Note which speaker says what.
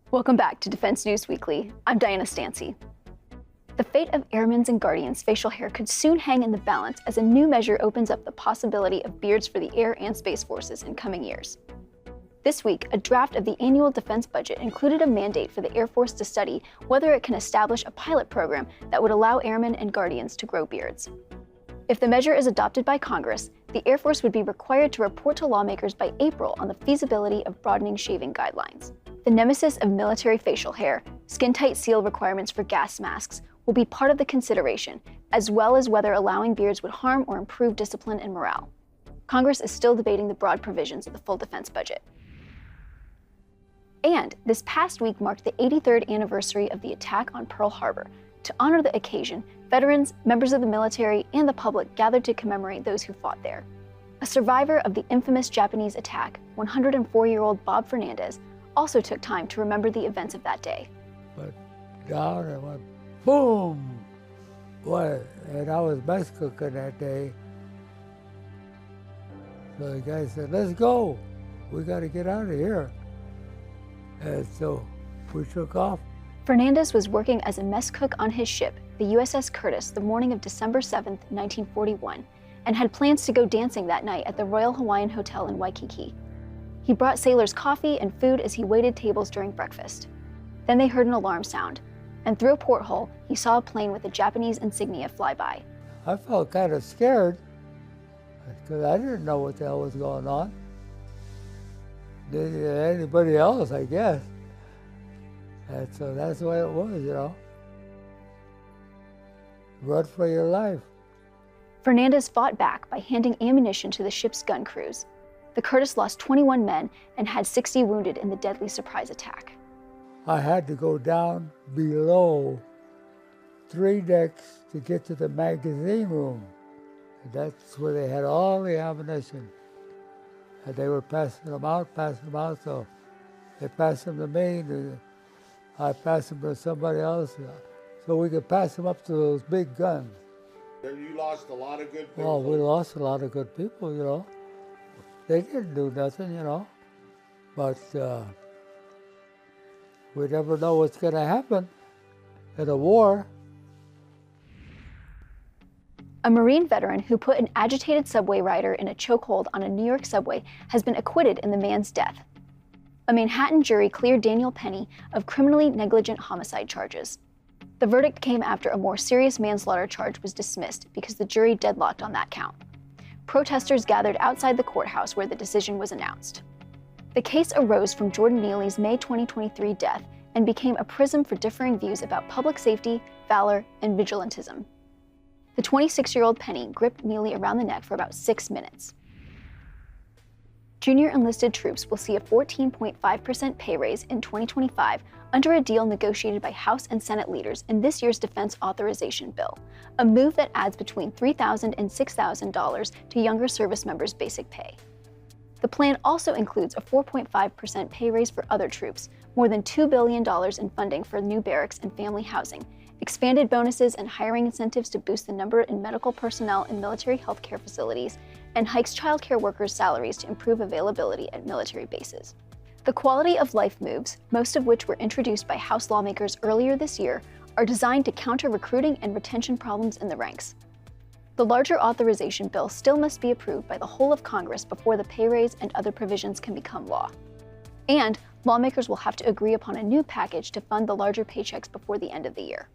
Speaker 1: Welcome back to Defense News Weekly. I'm Diana Stancy. The fate of airmen's and guardians' facial hair could soon hang in the balance as a new measure opens up the possibility of beards for the air and space forces in coming years. This week, a draft of the annual defense budget included a mandate for the Air Force to study whether it can establish a pilot program that would allow airmen and guardians to grow beards. If the measure is adopted by Congress, the Air Force would be required to report to lawmakers by April on the feasibility of broadening shaving guidelines. The nemesis of military facial hair, skin-tight seal requirements for gas masks, will be part of the consideration, as well as whether allowing beards would harm or improve discipline and morale. Congress is still debating the broad provisions of the full defense budget. And this past week marked the 83rd anniversary of the attack on Pearl Harbor. To honor the occasion, veterans, members of the military, and the public gathered to commemorate those who fought there. A survivor of the infamous Japanese attack, 104-year-old Bob Fernandez, also took time to remember the events of that day.
Speaker 2: Went down and went boom! Boy, and I was mess cooking that day. So the guy said, "Let's go. We got to get out of here." And so we took off.
Speaker 1: Fernandez was working as a mess cook on his ship, the USS Curtis, the morning of December 7, 1941, and had plans to go dancing that night at the Royal Hawaiian Hotel in Waikiki. He brought sailors coffee and food as he waited tables during breakfast. Then they heard an alarm sound, and through a porthole, he saw a plane with a Japanese insignia fly by.
Speaker 2: I felt kind of scared because I didn't know what the hell was going on. Did anybody else, I guess. And so that's the way it was, you know. Run for your life.
Speaker 1: Fernandez fought back by handing ammunition to the ship's gun crews. The Curtis lost 21 men and had 60 wounded in the deadly surprise attack.
Speaker 2: I had to go down below 3 decks to get to the magazine room. And that's where they had all the ammunition. And they were passing them out, so they passed them to me, and I passed them to somebody else, so we could pass them up to those big guns.
Speaker 3: You lost a lot of good people.
Speaker 2: Well, we lost a lot of good people, you know. They didn't do nothing, you know. But we never know what's going to happen in a war.
Speaker 1: A Marine veteran who put an agitated subway rider in a chokehold on a New York subway has been acquitted in the man's death. A Manhattan jury cleared Daniel Penny of criminally negligent homicide charges. The verdict came after a more serious manslaughter charge was dismissed because the jury deadlocked on that count. Protesters gathered outside the courthouse where the decision was announced. The case arose from Jordan Neely's May 2023 death and became a prism for differing views about public safety, valor, and vigilantism. The 26-year-old Penny gripped Neely around the neck for about 6 minutes. Junior enlisted troops will see a 14.5% pay raise in 2025 under a deal negotiated by House and Senate leaders in this year's Defense Authorization Bill, a move that adds between $3,000 and $6,000 to younger service members' basic pay. The plan also includes a 4.5% pay raise for other troops, more than $2 billion in funding for new barracks and family housing, expanded bonuses and hiring incentives to boost the number in medical personnel in military healthcare facilities, and hikes childcare workers' salaries to improve availability at military bases. The quality of life moves, most of which were introduced by House lawmakers earlier this year, are designed to counter recruiting and retention problems in the ranks. The larger authorization bill still must be approved by the whole of Congress before the pay raise and other provisions can become law. And lawmakers will have to agree upon a new package to fund the larger paychecks before the end of the year.